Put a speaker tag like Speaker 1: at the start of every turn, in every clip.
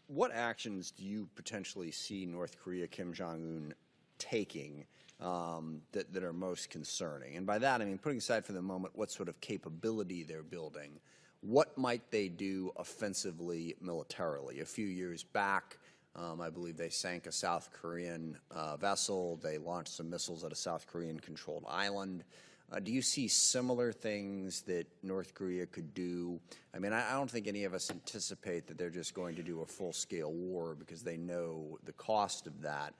Speaker 1: What actions do you potentially see North Korea, Kim Jong-un, taking that are most concerning? And by that, I mean, putting aside for the moment what sort of capability they're building, what might they do offensively militarily? A few years back, I believe they sank a South Korean vessel. They launched some missiles at a South Korean-controlled island. Do you see similar things that North Korea could do? I mean, I don't think any of us anticipate that they're just going to do a full-scale war because they know the cost of that.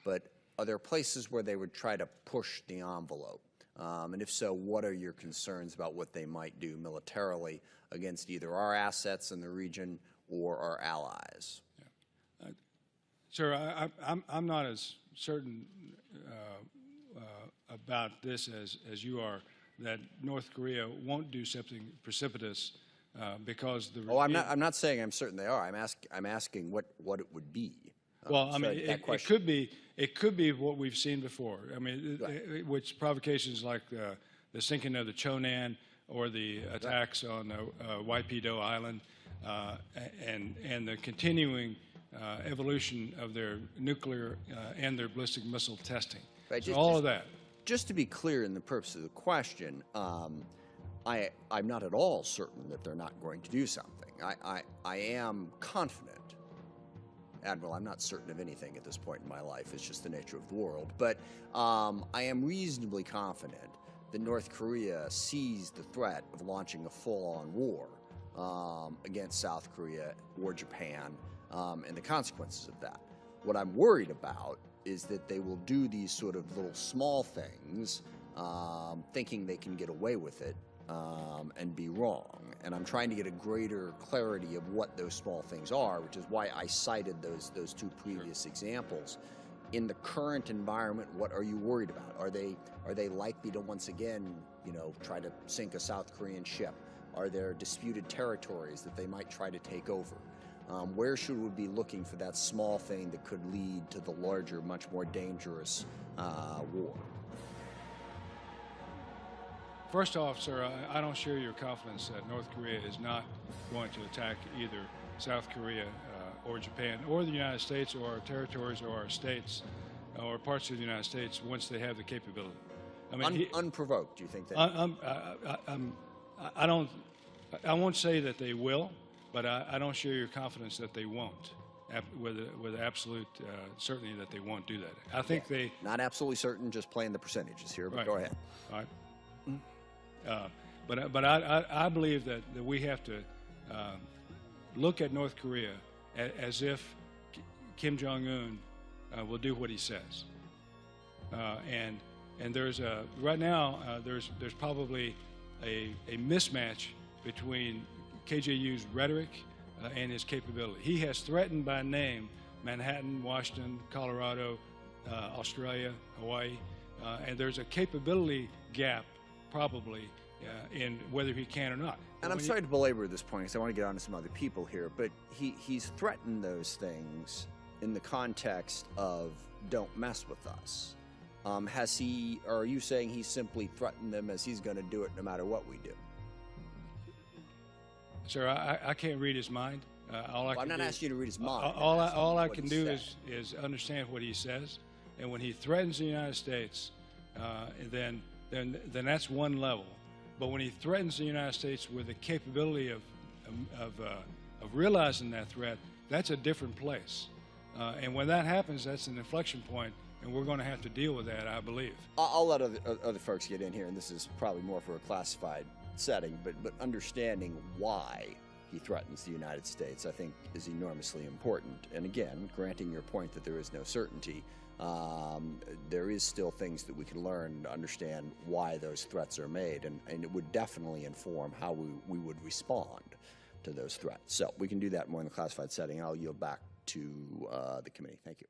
Speaker 1: But are there places where they would try to push the envelope? And if so, what are your concerns about what they might do militarily against either our assets in the region or our allies?
Speaker 2: Yeah. Sir, I'm not as certain about this as you are, that North Korea won't do something precipitous because the.
Speaker 1: Oh, I'm not saying I'm certain they are. I'm asking what it would be.
Speaker 2: Well, I mean, it could be what we've seen before. I mean, right. Which provocations like the sinking of the Chonan or the attacks on Waipido Island and the continuing evolution of their nuclear and their ballistic missile testing. Right. So all of that.
Speaker 1: Just to be clear in the purpose of the question, I'm not at all certain that they're not going to do something. I am confident. Admiral, I'm not certain of anything at this point in my life. It's just the nature of the world. But I am reasonably confident that North Korea sees the threat of launching a full-on war against South Korea or Japan and the consequences of that. What I'm worried about is that they will do these sort of little small things thinking they can get away with it and be wrong. And I'm trying to get a greater clarity of what those small things are, which is why I cited those two previous examples. In the current environment, what are you worried about? Are they likely to once again, try to sink a South Korean ship? Are there disputed territories that they might try to take over? Where should we be looking for that small thing that could lead to the larger, much more dangerous war?
Speaker 2: First off, sir, I don't share your confidence that North Korea is not going to attack either South Korea or Japan or the United States or our territories or our states or parts of the United States once they have the capability. I mean,
Speaker 1: unprovoked, do you think that?
Speaker 2: I won't say that they will, but I don't share your confidence that they won't, with absolute certainty that they won't do that. I think they...
Speaker 1: Not absolutely certain, just playing the percentages here, but
Speaker 2: right.
Speaker 1: Go ahead.
Speaker 2: All right. But I believe that we have to look at North Korea as if Kim Jong-un will do what he says. And there's right now there's probably a mismatch between KJU's rhetoric and his capability. He has threatened by name Manhattan, Washington, Colorado, Australia, Hawaii, and there's a capability gap probably in whether he can or not.
Speaker 1: And I'm sorry to belabor this point because I want to get on to some other people here, but he's threatened those things in the context of don't mess with us. Or are you saying he simply threatened them as he's going to do it no matter what we do?
Speaker 2: Sir, I can't read his mind.
Speaker 1: I'm not asking you to read his mind.
Speaker 2: All I can do is understand what he says, and when he threatens the United States, then that's one level. But when he threatens the United States with the capability of realizing that threat, that's a different place. And when that happens, that's an inflection point, and we're going to have to deal with that, I believe.
Speaker 1: I'll let other folks get in here, and this is probably more for a classified setting, but understanding why he threatens the United States, I think, is enormously important. And again, granting your point that there is no certainty, there is still things that we can learn to understand why those threats are made, and it would definitely inform how we would respond to those threats. So we can do that more in the classified setting. I'll yield back to the committee. Thank you.